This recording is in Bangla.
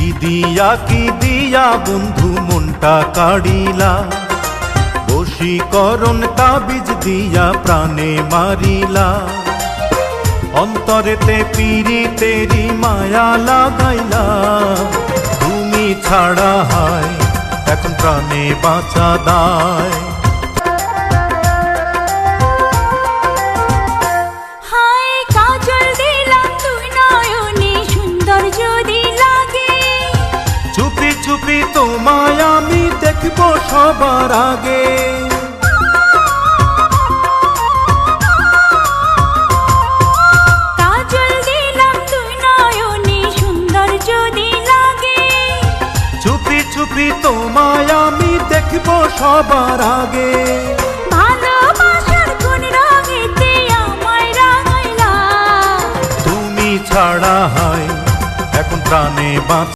কি দিয়া বন্ধু মনটা কাড়িলা, বশীকরণ তাবিজ দিয়া প্রাণে মারিলা। অন্তরেতে পীড়িতেরি মায়া লাগাইলা, তুমি ছাড়া হায় এখন প্রাণে বাঁচা দায়। চুপি চুপি তোমায় আমি দেখবো সবার আগে, কাজল দিলাম তুই নয়নে সুন্দর যদি লাগে। চুপি চুপি তোমায় আমি দেখবো সবার আগে। ভালোবাসার কোন রঙেতে আমায় রাঙাইলা, তুমি ছাড়া হায় এখন প্রাণে বাঁচা